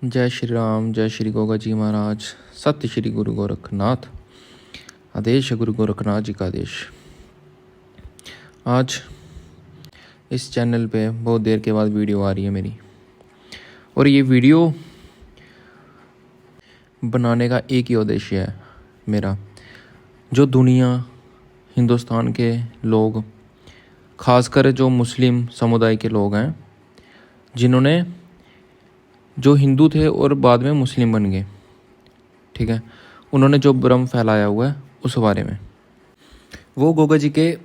जय श्री राम, जय श्री गोगा जी महाराज, सत्य श्री गुरु गोरखनाथ। आदेश है गुरु गोरखनाथ जी का आदेश। आज इस चैनल पे बहुत देर के बाद वीडियो आ रही है मेरी, और ये वीडियो बनाने का एक ही उद्देश्य है मेरा। जो दुनिया, हिंदुस्तान के लोग, खासकर जो मुस्लिम समुदाय के लोग हैं, जिन्होंने जो हिंदू थे और बाद में मुस्लिम बन गए, ठीक है, उन्होंने जो भ्रम फैलाया हुआ है उस बारे में, वो गोगा जी के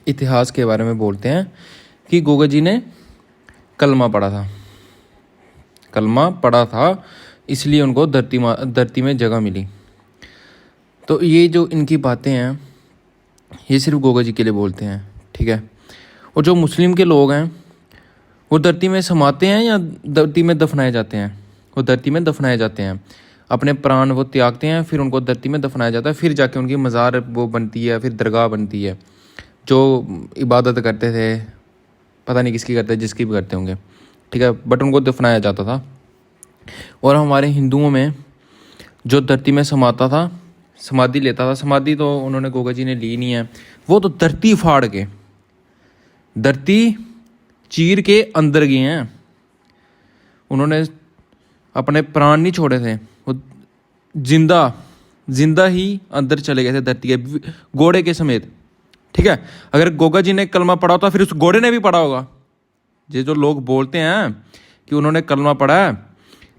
इतिहास के बारे में बोलते हैं कि गोगा जी ने कलमा पढ़ा था इसलिए उनको धरती में जगह मिली। तो ये जो इनकी बातें हैं ये सिर्फ गोगा जी के लिए बोलते हैं, ठीक है। और जो मुस्लिम के लोग हैं वो धरती में समाते हैं या धरती में दफनाए जाते हैं? वो धरती में दफनाए जाते हैं, अपने प्राण वो त्यागते हैं, फिर उनको धरती में दफनाया जाता है, फिर जाके उनकी मज़ार वो बनती है, फिर दरगाह बनती है। जो इबादत करते थे, पता नहीं किसकी करते, जिसकी भी करते होंगे, ठीक है, बट उनको दफनाया जाता था। और हमारे हिंदुओं में जो धरती में समाता था, समाधि लेता था, समाधि तो उन्होंने गोगा जी ने ली नहीं है, वो तो धरती फाड़ के, धरती चीर के अंदर गए हैं। उन्होंने अपने प्राण नहीं छोड़े थे, वो जिंदा ही अंदर चले गए थे धरती के, घोड़े के समेत, ठीक है। अगर गोगा जी ने कलमा पढ़ा होता फिर उस घोड़े ने भी पढ़ा होगा। ये जो लोग बोलते हैं कि उन्होंने कलमा पढ़ा है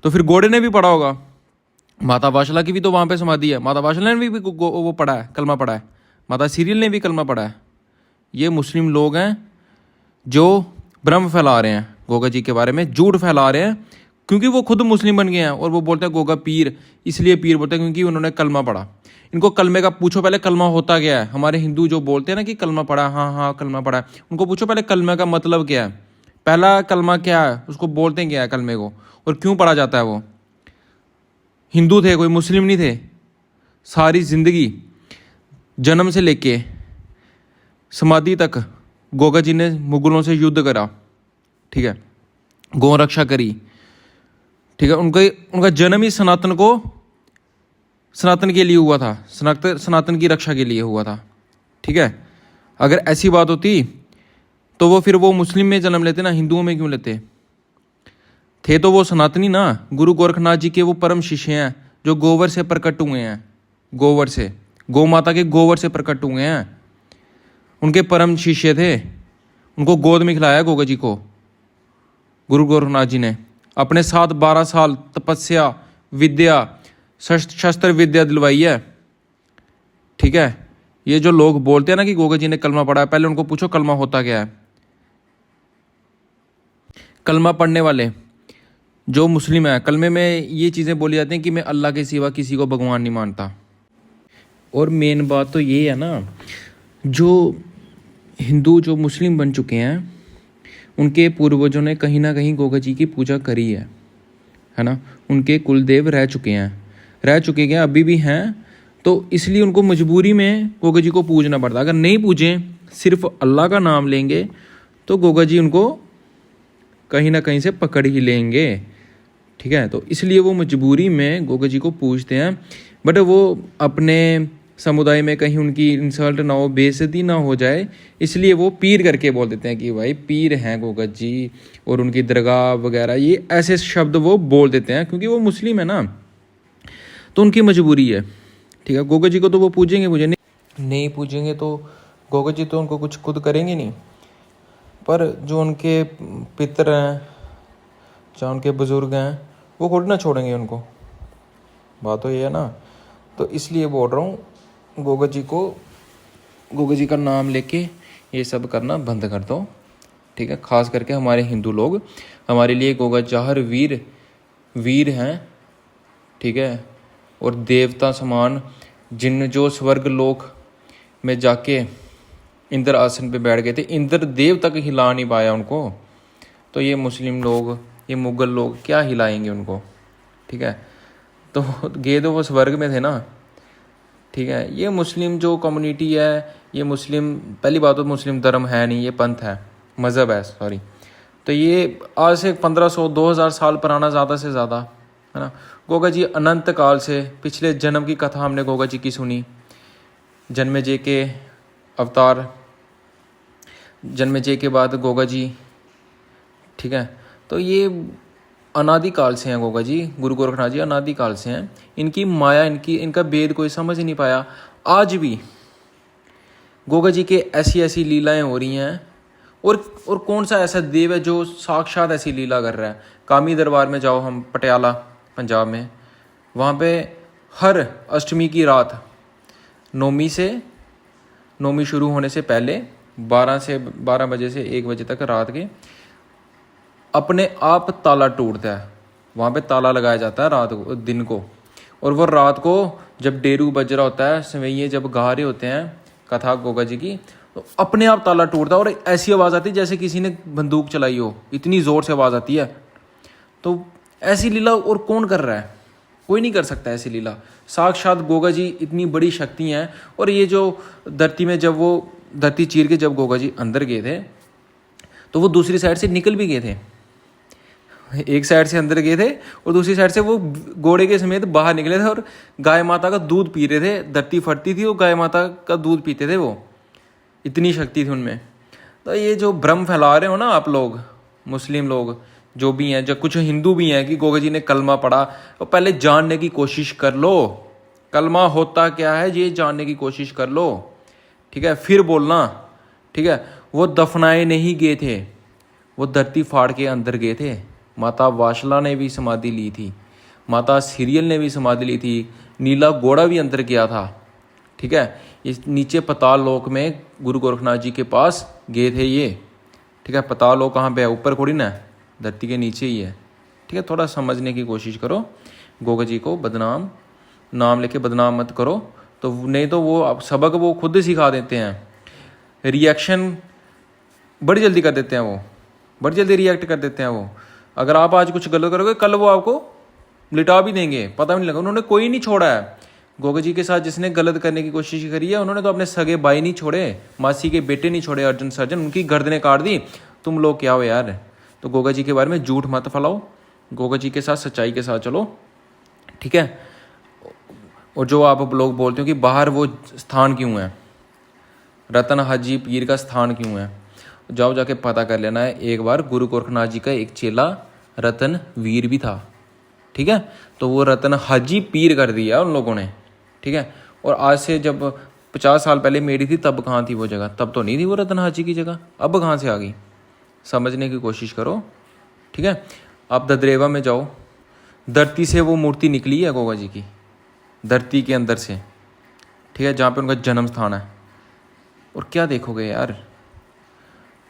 तो फिर घोड़े ने भी पढ़ा होगा। माता वाशला की भी तो वहाँ पे समाधि है, माता वाशला ने भी वो पढ़ा है, कलमा पढ़ा है। माता सीरियल ने भी कलमा पढ़ा है। ये मुस्लिम लोग हैं जो भ्रम फैला रहे हैं गोगा जी के बारे में, झूठ फैला रहे हैं, क्योंकि वो खुद मुस्लिम बन गए हैं। और वो बोलते हैं गोगा पीर, इसलिए पीर बोलते हैं क्योंकि उन्होंने कलमा पढ़ा। इनको कलमे का पूछो पहले, कलमा होता क्या है। हमारे हिंदू जो बोलते हैं ना कि कलमा पढ़ा, हाँ कलमा पढ़ा है, उनको पूछो पहले कलमे का मतलब क्या है, पहला कलमा क्या है, उसको बोलते हैं क्या है कलमे को, और क्यों पढ़ा जाता है। वो हिंदू थे, कोई मुस्लिम नहीं थे। सारी जिंदगी जन्म से लेके समाधि तक गोगा जी ने मुगलों से युद्ध करा, ठीक है, गौ रक्षा करी, ठीक है। उनका जन्म ही सनातन के लिए हुआ था, सनातन की रक्षा के लिए हुआ था, ठीक है। अगर ऐसी बात होती तो वो फिर वो मुस्लिम में जन्म लेते ना, हिंदुओं में क्यों लेते थे। तो वो सनातनी ना, गुरु गोरखनाथ जी के वो परम शिष्य हैं जो गोबर से प्रकट हुए हैं, गोबर से, गौ माता के गोबर से प्रकट हुए हैं। उनके परम शिष्य थे, उनको गोद में खिलाया गोगा जी को गुरु गोरखनाथ जी ने। अपने साथ 12 साल तपस्या, विद्या, शस्त्र विद्या दिलवाई है, ठीक है। ये जो लोग बोलते हैं ना कि गोगा जी ने कलमा पढ़ा है, पहले उनको पूछो कलमा होता क्या है। कलमा पढ़ने वाले जो मुस्लिम है, कलमे में ये चीज़ें बोली जाती हैं कि मैं अल्लाह के सिवा किसी को भगवान नहीं मानता। और मेन बात तो ये है ना, जो हिंदू जो मुस्लिम बन चुके हैं उनके पूर्वजों ने कहीं ना कहीं गोगा जी की पूजा करी है ना। उनके कुलदेव रह चुके हैं, अभी भी हैं, तो इसलिए उनको मजबूरी में गोगा जी को पूजना पड़ता। अगर नहीं पूजें, सिर्फ अल्लाह का नाम लेंगे, तो गोगा जी उनको कहीं ना कहीं से पकड़ ही लेंगे, ठीक है। तो इसलिए वो मजबूरी में गोगा जी को पूजते हैं। बट वो अपने समुदाय में कहीं उनकी इंसल्ट ना हो, बेइज्जती ना हो जाए, इसलिए वो पीर करके बोल देते हैं कि भाई पीर हैं गोगा जी, और उनकी दरगाह वगैरह, ये ऐसे शब्द वो बोल देते हैं क्योंकि वो मुस्लिम है ना, तो उनकी मजबूरी है, ठीक है। गोगा जी को तो वो पूजेंगे, मुझे नहीं पूजेंगे तो गोगा जी तो उनको कुछ खुद करेंगे नहीं, पर जो उनके पितर हैं, चाहे उनके बुजुर्ग हैं, वो खुद ना छोड़ेंगे उनको। बात तो ये है ना। तो इसलिए बोल रहा हूँ, गोगा जी का नाम लेके ये सब करना बंद कर दो, ठीक है। खास करके हमारे हिंदू लोग, हमारे लिए गोगा जाहर वीर हैं, ठीक है, और देवता समान, जिन जो स्वर्ग लोक में जाके इंद्र आसन पे बैठ गए थे, इंद्र देव तक हिला नहीं पाया उनको, तो ये मुस्लिम लोग, ये मुगल लोग क्या हिलाएंगे उनको, ठीक है। तो गए तो वो स्वर्ग में थे ना, ठीक है। ये मुस्लिम जो कम्युनिटी है, ये मुस्लिम, पहली बात तो मुस्लिम धर्म है नहीं, ये पंथ है, मज़हब है, सॉरी, तो ये आज से 1500-2000 साल पुराना ज़्यादा से ज़्यादा, है ना। गोगा जी अनंत काल से, पिछले जन्म की कथा हमने गोगा जी की सुनी, जन्मेजय के अवतार, जन्मेजय के बाद गोगा जी, ठीक है। तो ये अनादि काल से हैं गोगा जी, गुरु गोरखनाथ जी अनादि काल से हैं। इनकी माया, इनका वेद कोई समझ ही नहीं पाया। आज भी गोगा जी के ऐसी ऐसी लीलाएं हो रही हैं। और कौन सा ऐसा देव है जो साक्षात ऐसी लीला कर रहा है। कामी दरबार में जाओ, हम पटियाला पंजाब में, वहाँ पे हर अष्टमी की रात, नौमी शुरू होने से पहले 12 बजे से 1 बजे तक रात के अपने आप ताला टूटता है। वहाँ पे ताला लगाया जाता है रात को, दिन को। और वो रात को जब डेरू बज रहा होता है, सवैये जब गा रहे होते हैं कथा गोगा जी की, तो अपने आप ताला टूटता है और ऐसी आवाज़ आती है जैसे किसी ने बंदूक चलाई हो, इतनी ज़ोर से आवाज़ आती है। तो ऐसी लीला और कौन कर रहा है? कोई नहीं कर सकता ऐसी लीला। साक्षात गोगा जी इतनी बड़ी शक्ति हैं। और ये जो धरती में, जब वो धरती चीर के जब गोगा जी अंदर गए थे, तो वो दूसरी साइड से निकल भी गए थे। एक साइड से अंदर गए थे और दूसरी साइड से वो घोड़े के समेत बाहर निकले थे और गाय माता का दूध पी रहे थे। धरती फटती थी, वो गाय माता का दूध पीते थे, वो इतनी शक्ति थी उनमें। तो ये जो भ्रम फैला रहे हो ना आप लोग, मुस्लिम लोग जो भी हैं, जो कुछ हिंदू भी हैं, कि गोगा जी ने कलमा पढ़ा, तो पहले जानने की कोशिश कर लो। कलमा होता क्या है ये जानने की कोशिश कर लो, ठीक है, फिर बोलना, ठीक है। वो दफनाए नहीं गए थे, वो धरती फाड़ के अंदर गए थे। माता वाशला ने भी समाधि ली थी, माता सीरियल ने भी समाधि ली थी, नीला घोड़ा भी अंदर गया था, ठीक है। इस नीचे पताल लोक में गुरु गोरखनाथ जी के पास गए थे ये, ठीक है। पताल लोक कहाँ पे है? ऊपर थोड़ी ना, धरती के नीचे ही है, ठीक है। थोड़ा समझने की कोशिश करो। गोगा जी को बदनाम, नाम लेके बदनाम मत करो, तो नहीं तो वो सबक वो खुद सिखा देते हैं। रिएक्शन बड़ी जल्दी कर देते हैं, वो बड़ी जल्दी रिएक्ट कर देते हैं वो। अगर आप आज कुछ गलत करोगे, कल वो आपको लिटा भी देंगे, पता भी नहीं लगा। उन्होंने कोई नहीं छोड़ा है। गोगा जी के साथ जिसने गलत करने की कोशिश करी है, उन्होंने तो अपने सगे भाई नहीं छोड़े, मासी के बेटे नहीं छोड़े, अर्जुन सर्जन, उनकी गर्दनें काट दी। तुम लोग क्या हो यार? तो गोगा जी के बारे में झूठ मत फैलाओ, गोगा जी के साथ सच्चाई के साथ चलो, ठीक है। और जो आप लोग बोलते हो कि बाहर वो स्थान क्यों है, रतन हाजी पीर का स्थान क्यों है, जाओ जाके पता कर लेना है। एक बार गुरु गोरखनाथ जी का एक चेला रतन वीर भी था, ठीक है। तो वो रतन हाजी पीर कर दिया उन लोगों ने, ठीक है। और आज से जब 50 साल पहले मेरी थी, तब कहाँ थी वो जगह? तब तो नहीं थी वो रतन हाजी की जगह, अब कहाँ से आ गई? समझने की कोशिश करो, ठीक है। आप ददरेवा में जाओ, धरती से वो मूर्ति निकली है गोगा जी की, धरती के अंदर से, ठीक है, जहाँ पे उनका जन्म स्थान है। और क्या देखोगे यार?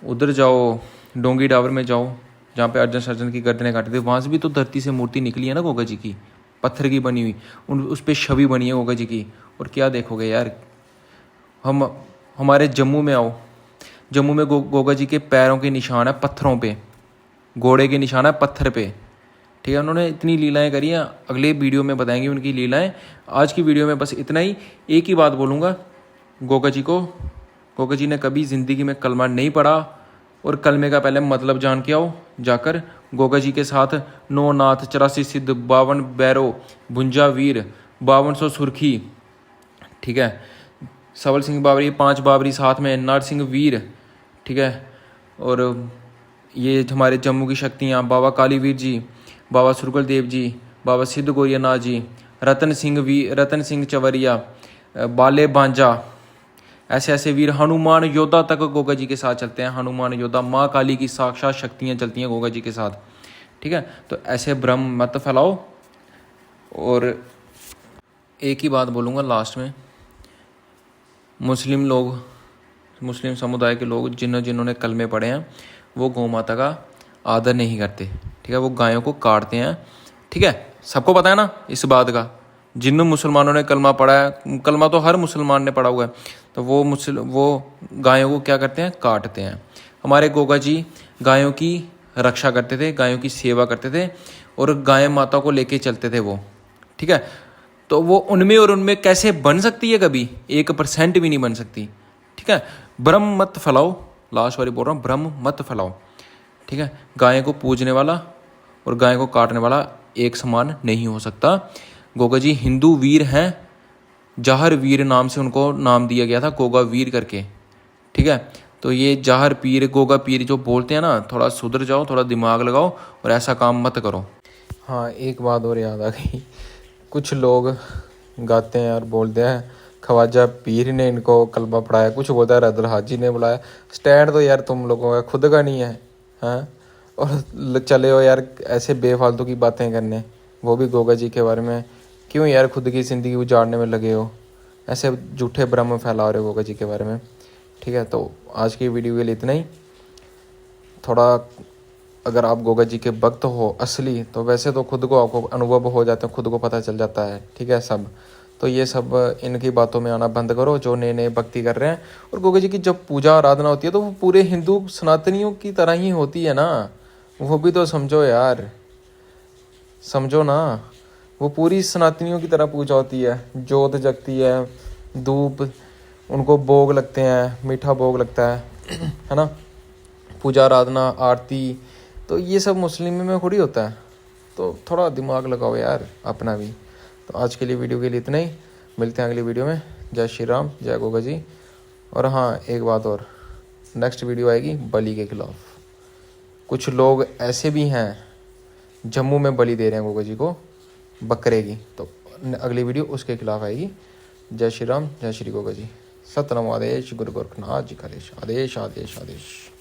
उधर जाओ, डोंगी डावर में जाओ, जहाँ पे अर्जुन सर्जन की गर्दनें काटी थी, वहाँ से भी तो धरती से मूर्ति निकली है ना गोगा जी की, पत्थर की बनी हुई, उस पर छवि बनी है गोगा जी की। और क्या देखोगे यार? हमारे जम्मू में आओ, जम्मू में गोगा जी के पैरों के निशान है पत्थरों पे, घोड़े के निशान है पत्थर पे, ठीक है। उन्होंने इतनी लीलाएं करी हैं, अगले वीडियो में बताएंगे उनकी लीलाएं। आज की वीडियो में बस इतना ही। एक ही बात बोलूँगा गोगा जी को, गोगा जी ने कभी ज़िंदगी में कलमा नहीं पढ़ा, और कलमे का पहले मतलब जान के आओ जाकर। गोगा जी के साथ 9 नाथ, 84 सिद्ध, 52 बैरो, भुंजा वीर, 5200 सुर्खी, ठीक है, सवल सिंह बाबरी, 5 बाबरी साथ में, नरसिंह वीर, ठीक है। और ये हमारे जम्मू की शक्तियाँ, बाबा कालीवीर जी, बाबा सुरगल देव जी, बाबा सिद्ध गोरियानाथ जी, रतन सिंह चवरिया, बाले बांजा, ऐसे ऐसे वीर, हनुमान योद्धा तक गोगा जी के साथ चलते हैं। हनुमान योद्धा, माँ काली की साक्षात शक्तियाँ चलती हैं गोगा जी के साथ, ठीक है। तो ऐसे भ्रम मत फैलाओ। और एक ही बात बोलूँगा लास्ट में, मुस्लिम लोग, मुस्लिम समुदाय के लोग जिन्होंने कलमे पढ़े हैं, वो गौ माता का आदर नहीं करते, ठीक है। वो गायों को काटते हैं, ठीक है। सबको पता है ना इस बात का। जिन मुसलमानों ने कलमा पढ़ा है, कलमा तो हर मुसलमान ने पढ़ा हुआ है, तो वो गायों को क्या करते हैं? काटते हैं। हमारे गोगा जी गायों की रक्षा करते थे, गायों की सेवा करते थे, और गाय माता को लेके चलते थे वो, ठीक है। तो वो उनमें कैसे बन सकती है? कभी 1% भी नहीं बन सकती, ठीक है। भ्रम मत फैलाओ, लास्ट वाली बोल रहा हूँ, भ्रम मत फैलाओ, ठीक है। गाय को पूजने वाला और गाय को काटने वाला एक समान नहीं हो सकता। गोगा जी हिंदू वीर हैं, जाहर वीर नाम से उनको नाम दिया गया था, गोगा वीर करके। ठीक है, तो ये जाहर पीर गोगा पीर जो बोलते हैं ना, थोड़ा सुधर जाओ, थोड़ा दिमाग लगाओ और ऐसा काम मत करो। हाँ, एक बात और याद आ गई, कुछ लोग गाते हैं और बोलते हैं ख्वाजा पीर ने इनको कलमा पढ़ाया, कुछ बोलता है रदल हाजी ने बुलाया। स्टैंड तो यार तुम लोगों का खुद का नहीं है, हाँ, और चले हो यार ऐसे बेफालतू की बातें करने, वो भी गोगा जी के बारे में। क्यों यार खुद की ज़िंदगी उजाड़ने में लगे हो, ऐसे झूठे भ्रम फैला रहे हो गोगा जी के बारे में। ठीक है, तो आज की वीडियो के लिए इतना ही। थोड़ा अगर आप गोगा जी के भक्त हो असली, तो वैसे तो खुद को आपको अनुभव हो जाते हैं, खुद को पता चल जाता है। ठीक है, सब तो ये सब इनकी बातों में आना बंद करो जो नए नए भक्ति कर रहे हैं। और गोगा जी की जब पूजा आराधना होती है तो वो पूरे हिंदू सनातनियों की तरह ही होती है ना, वो भी तो समझो यार, समझो ना, वो पूरी सनातनियों की तरह पूजा होती है, जोत जगती है, धूप उनको भोग लगते हैं, मीठा भोग लगता है ना, पूजा आराधना आरती, तो ये सब मुस्लिम में थोड़ी होता है। तो थोड़ा दिमाग लगाओ यार अपना भी। तो आज के लिए वीडियो के लिए इतना ही, मिलते हैं अगली वीडियो में। जय श्री राम, जय गोगा जी। और हाँ, एक बात और, नेक्स्ट वीडियो आएगी बलि के खिलाफ। कुछ लोग ऐसे भी हैं जम्मू में बलि दे रहे हैं गोगा जी को, बकरे की, तो अगली वीडियो उसके खिलाफ आएगी। जय श्री राम, जय श्री गोगा जी। सतनाम आदेश गुरु गोरखनाथ जी का आदेश, आदेश आदेश आदेश।